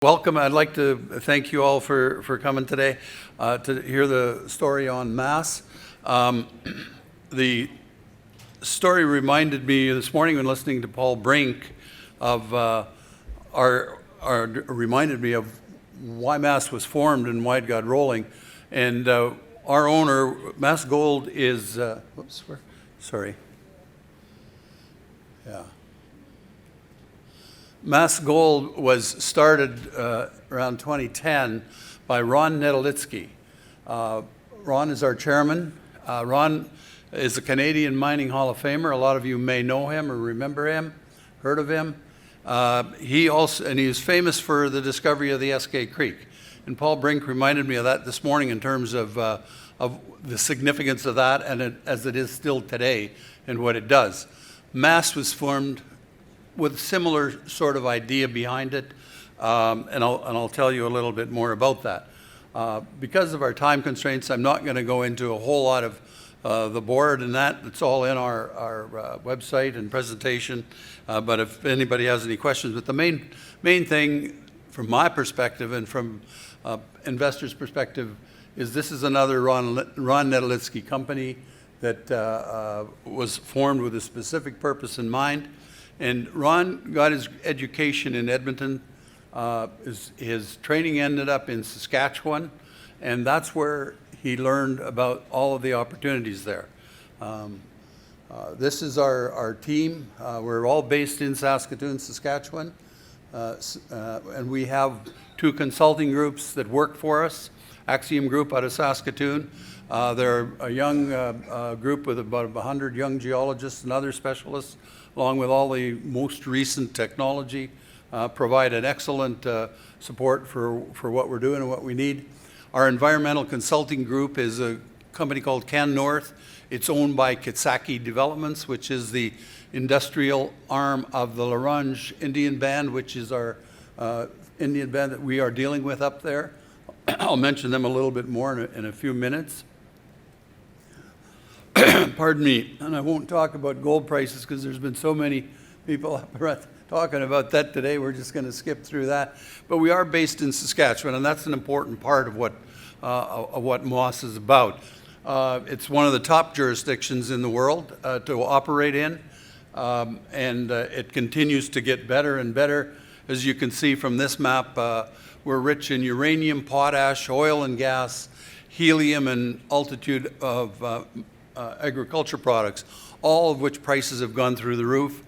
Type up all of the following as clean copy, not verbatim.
Welcome. I'd like to thank you all for coming today to hear the story on Mass. The story reminded me this morning when listening to Paul Brink of reminded me of why Mass was formed and why it got rolling. And our owner, Mass Gold, is Mass Gold was started around 2010 by Ron Nedlitsky. Ron is our chairman. Ron is a Canadian Mining Hall of Famer. A lot of you may know him or remember him, heard of him. He is famous for the discovery of the Eskay Creek. And Paul Brink reminded me of that this morning in terms of the significance of that and as it is still today and what it does. Mass was formed with a similar sort of idea behind it, and I'll tell you a little bit more about that. Because of our time constraints, I'm not going to go into a whole lot of the board and that. It's all in our website and presentation, but if anybody has any questions. But the main thing from my perspective and from investors' perspective is this is another Ron Nedlitsky company that was formed with a specific purpose in mind. And Ron got his education in Edmonton. His training ended up in Saskatchewan, and that's where he learned about all of the opportunities there. This is our team. We're all based in Saskatoon, Saskatchewan, and we have two consulting groups that work for us. Axiom Group out of Saskatoon. They're a young group with about 100 young geologists and other specialists, along with all the most recent technology, provide an excellent support for what we're doing and what we need. Our environmental consulting group is a company called Can North. It's owned by Kitsaki Developments, which is the industrial arm of the Larange Indian Band, which is our Indian band that we are dealing with up there. I'll mention them a little bit more in a few minutes. Pardon me, and I won't talk about gold prices because there's been so many people talking about that today. We're just going to skip through that. But we are based in Saskatchewan, and that's an important part of what Moss is about. It's one of the top jurisdictions in the world to operate in, and it continues to get better and better. As you can see from this map, we're rich in uranium, potash, oil and gas, helium, and multitude of agriculture products, all of which prices have gone through the roof.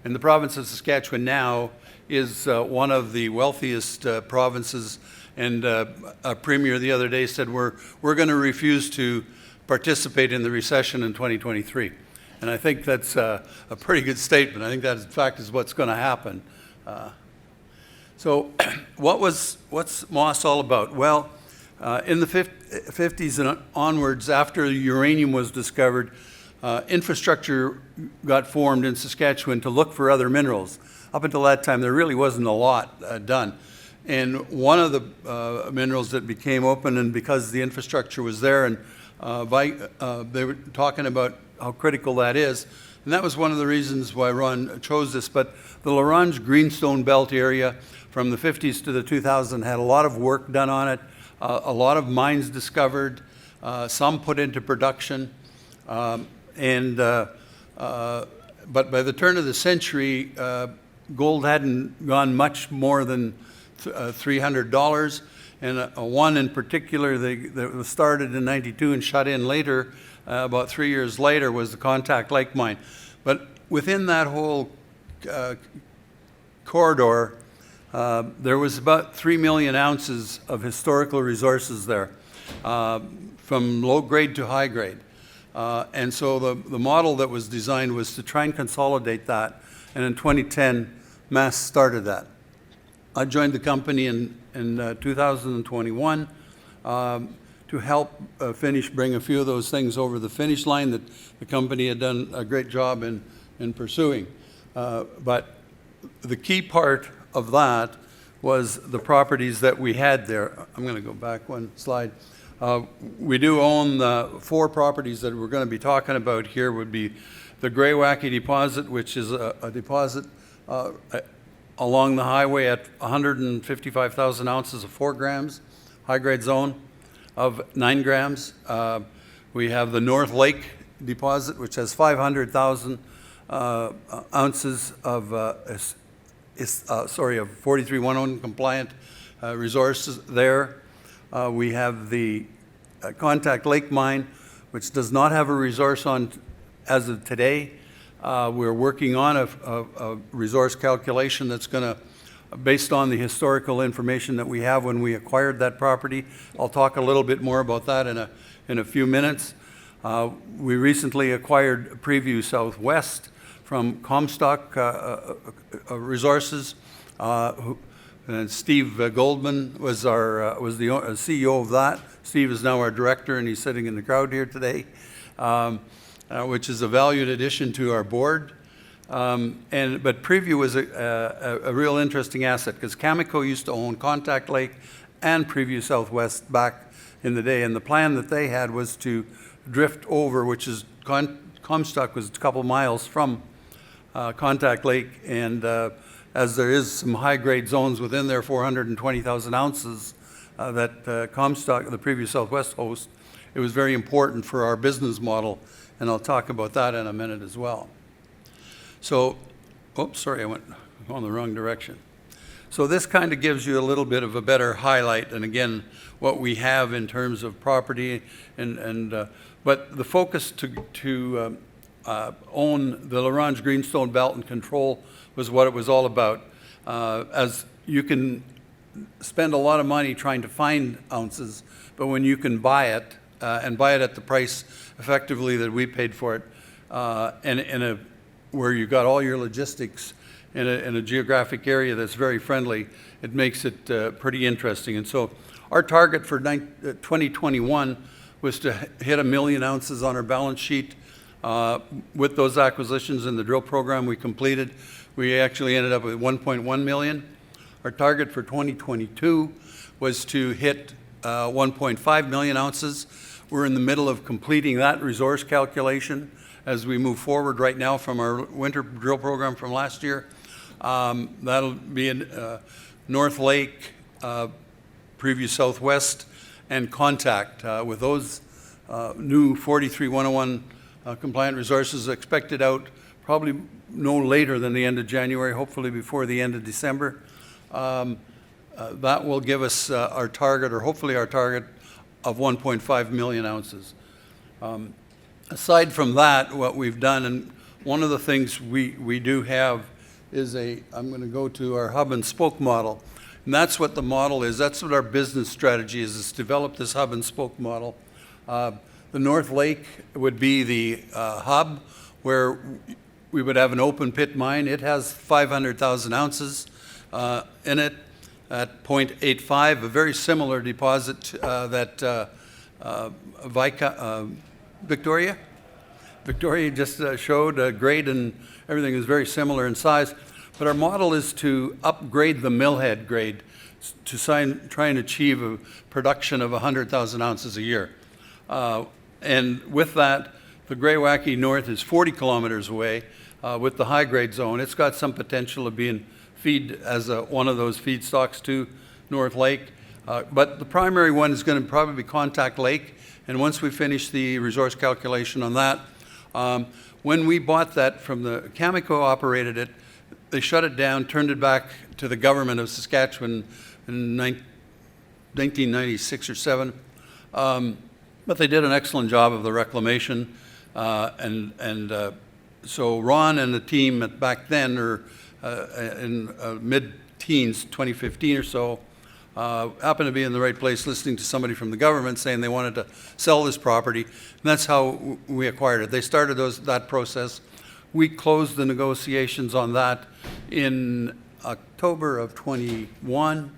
And the province of Saskatchewan now is one of the wealthiest provinces. And a premier the other day said we're going to refuse to participate in the recession in 2023. And I think that's a pretty good statement. I think that in fact is what's going to happen. So what's Moss all about? Well, in the 50s and onwards, after uranium was discovered, infrastructure got formed in Saskatchewan to look for other minerals. Up until that time, there really wasn't a lot done. And one of the minerals that became open, and because the infrastructure was there, and they were talking about how critical that is, and that was one of the reasons why Ron chose this. But the Larange Greenstone Belt area from the 50s to the 2000s had a lot of work done on it. A lot of mines discovered, some put into production, but by the turn of the century, gold hadn't gone much more than $300, and one in particular that was started in '92 and shut in later, about 3 years later, was the Contact Lake mine. But within that whole corridor, there was about 3 million ounces of historical resources there, from low grade to high grade. And so the model that was designed was to try and consolidate that. And in 2010, Mass started that. I joined the company in 2021 to help bring a few of those things over the finish line that the company had done a great job in pursuing. But the key part of that was the properties that we had there. I'm going to go back one slide. We do own the 4 properties that we're going to be talking about here. Would be the Grey Wacky deposit, which is a deposit along the highway at 155,000 ounces of 4 grams, high-grade zone of 9 grams. We have the North Lake deposit, which has 500,000 ounces of 43-101 compliant resources there. We have the Contact Lake mine, which does not have a resource on as of today. We're working on a resource calculation that's going to, based on the historical information that we have when we acquired that property. I'll talk a little bit more about that in a few minutes. We recently acquired Preview Southwest from Comstock Resources, and Steve Goldman was the CEO of that. Steve is now our director, and he's sitting in the crowd here today, which is a valued addition to our board. But Preview was a real interesting asset because Cameco used to own Contact Lake and Preview Southwest back in the day, and the plan that they had was to drift over, which is Comstock was a couple miles from Contact Lake, and as there is some high-grade zones within there, 420,000 ounces that Comstock, the Preview Southwest host, it was very important for our business model, and I'll talk about that in a minute as well. So, oops, sorry, I went on the wrong direction. So this kind of gives you a little bit of a better highlight, and again, what we have in terms of property, but the focus to own the LaRange Greenstone Belt and control was what it was all about. As you can spend a lot of money trying to find ounces, but when you can buy it, and buy it at the price effectively that we paid for it, and where you got all your logistics in a geographic area that's very friendly, it makes it pretty interesting. And so our target for 2021 was to hit 1 million ounces on our balance sheet. With those acquisitions and the drill program we completed, we actually ended up with 1.1 million. Our target for 2022 was to hit 1.5 million ounces. We're in the middle of completing that resource calculation as we move forward right now from our winter drill program from last year. That'll be in North Lake, Preview Southwest, and Contact. With those new 43-101 compliant resources expected out probably no later than the end of January, hopefully before the end of December. That will give us our target, or hopefully our target, of 1.5 million ounces. Aside from that, what we've done, and one of the things we do have is I'm going to go to our hub and spoke model. And that's what the model is. That's what our business strategy is to develop this hub and spoke model. The North Lake would be the hub where we would have an open pit mine. It has 500,000 ounces in it at 0.85, a very similar deposit that Victoria just showed. Grade and everything is very similar in size. But our model is to upgrade the millhead grade to try and achieve a production of 100,000 ounces a year. And with that, the Grey-Wacky North is 40 kilometers away with the high-grade zone. It's got some potential of being feed as one of those feedstocks to North Lake. But the primary one is going to probably be Contact Lake. And once we finish the resource calculation on that, when we bought that from the Cameco operated it, they shut it down, turned it back to the government of Saskatchewan in 1996 or 7. But they did an excellent job of the reclamation. So Ron and the team back then, or in mid-teens, 2015 or so, happened to be in the right place listening to somebody from the government saying they wanted to sell this property. And that's how we acquired it. They started that process. We closed the negotiations on that in October of 21.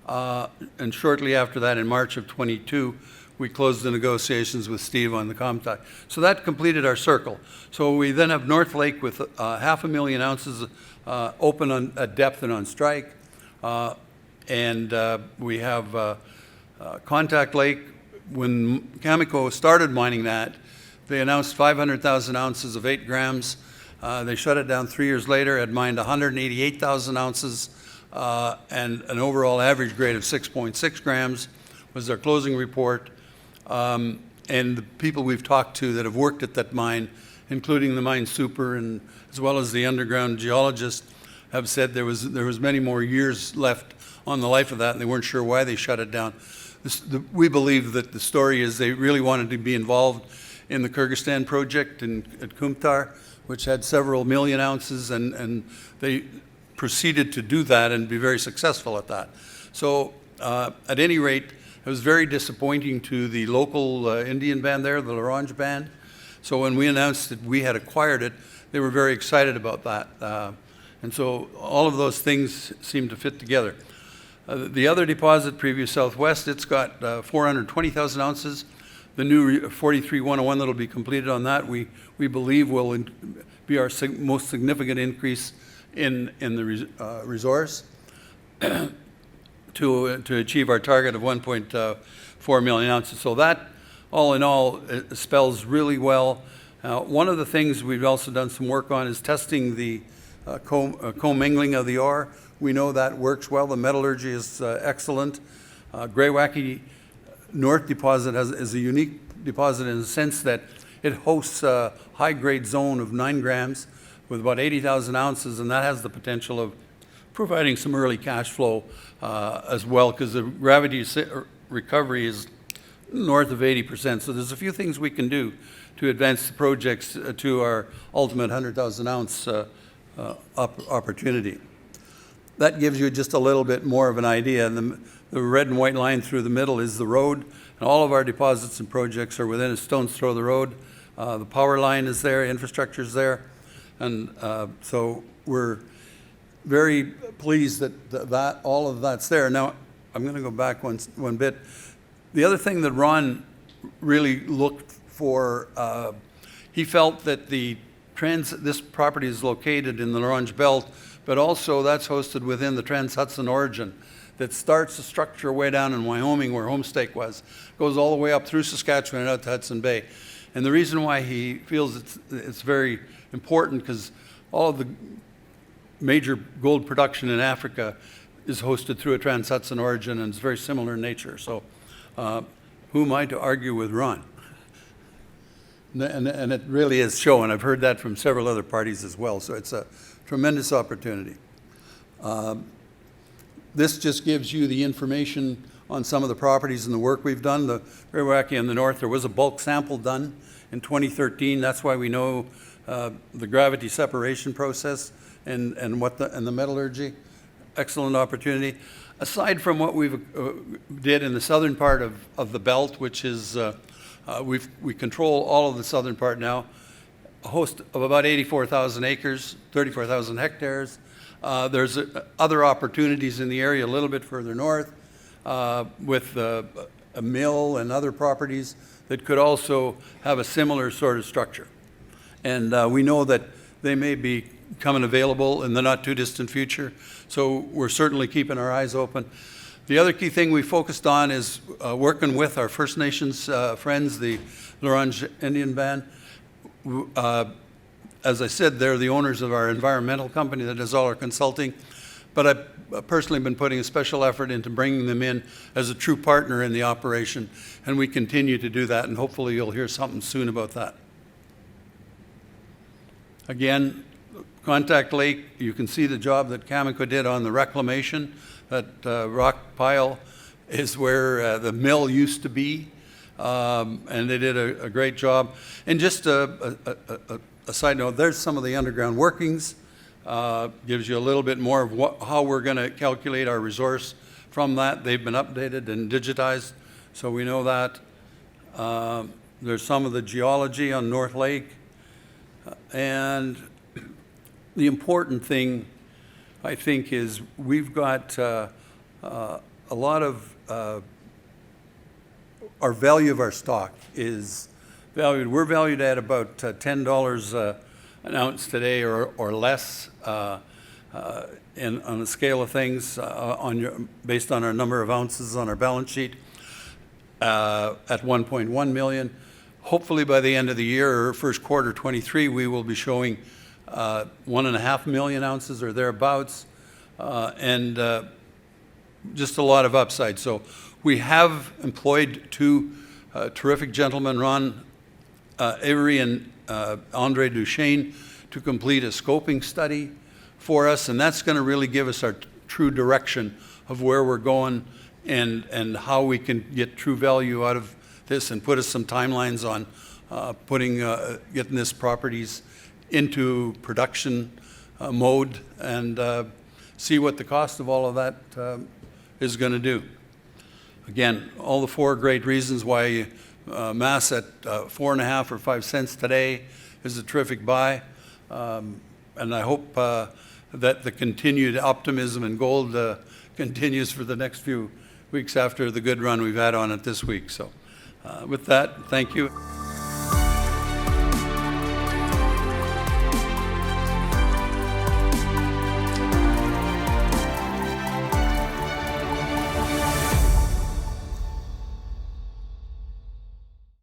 And shortly after that, in March of 22, we closed the negotiations with Steve on the Comtact. So that completed our circle. So we then have North Lake with 500,000 ounces open at depth and on strike. And we have Contact Lake. When Cameco started mining that, they announced 500,000 ounces of 8 grams. They shut it down 3 years later, had mined 188,000 ounces, and an overall average grade of 6.6 grams was their closing report. And the people we've talked to that have worked at that mine, including the mine super and as well as the underground geologists, have said there was many more years left on the life of that, and they weren't sure why they shut it down. We believe that the story is they really wanted to be involved in the Kyrgyzstan project at Kumtar, which had several million ounces, and they proceeded to do that and be very successful at that. So at any rate, it was very disappointing to the local Indian band there, the L'Orange band. So when we announced that we had acquired it, they were very excited about that. And so all of those things seem to fit together. The other deposit, Preview Southwest, it's got 420,000 ounces. The new 43-101 that will be completed on that, we believe will be our most significant increase in the resource to achieve our target of 1.4 million ounces. So that, all in all, it spells really well. One of the things we've also done some work on is testing the commingling of the ore. We know that works well. The metallurgy is excellent. Greywacke North deposit is a unique deposit in the sense that it hosts a high-grade zone of 9 grams with about 80,000 ounces, and that has the potential of providing some early cash flow as well, because the gravity recovery is north of 80%. So there's a few things we can do to advance the projects to our ultimate 100,000 ounce opportunity. That gives you just a little bit more of an idea. And the red and white line through the middle is the road, and all of our deposits and projects are within a stone's throw of the road. The power line is there, infrastructure is there, and so we're very pleased that all of that's there. Now, I'm going to go back one bit. The other thing that Ron really looked for, he felt that this property is located in the L'Orange Belt, but also that's hosted within the Trans-Hudson origin that starts the structure way down in Wyoming where Homestake was, goes all the way up through Saskatchewan and out to Hudson Bay. And the reason why he feels it's very important, because all of the major gold production in Africa is hosted through a Trans-Hudson origin, and it's very similar in nature. So who am I to argue with Ron? And it really is shown. I've heard that from several other parties as well. So it's a tremendous opportunity. This just gives you the information on some of the properties and the work we've done. The Greywacke in the north, there was a bulk sample done in 2013. That's why we know the gravity separation process and the metallurgy. Excellent opportunity. Aside from what we did in the southern part of the belt, which is we control all of the southern part now, a host of about 84,000 acres, 34,000 hectares. There's other opportunities in the area a little bit further north with a mill and other properties that could also have a similar sort of structure. And we know that they may be coming available in the not too distant future, so we're certainly keeping our eyes open. The other key thing we focused on is working with our First Nations friends, the L'Orange Indian Band. As I said, they're the owners of our environmental company that does all our consulting, but I've personally been putting a special effort into bringing them in as a true partner in the operation, and we continue to do that, and hopefully you'll hear something soon about that. Again, Contact Lake, you can see the job that Cameco did on the reclamation. That rock pile is where the mill used to be, and they did a great job. And just a side note, there's some of the underground workings. Gives you a little bit more of how we're going to calculate our resource from that. They've been updated and digitized, so we know that. There's some of the geology on North Lake. And the important thing, I think, is we've got a lot of our value of our stock is valued. We're valued at about $10 an ounce today or less on the scale of things based on our number of ounces on our balance sheet at 1.1 million. Hopefully by the end of the year or first quarter 23, we will be showing 1.5 million ounces or thereabouts, and just a lot of upside. So we have employed two terrific gentlemen, Ron Avery and Andre Duchesne, to complete a scoping study for us, and that's going to really give us our true direction of where we're going and how we can get true value out of this, and put us some timelines on getting this properties into production mode, and see what the cost of all of that is going to do. Again, all the four great reasons why Mass at 4.5 or 5 cents today is a terrific buy, and I hope that the continued optimism in gold continues for the next few weeks after the good run we've had on it this week. So with that, thank you.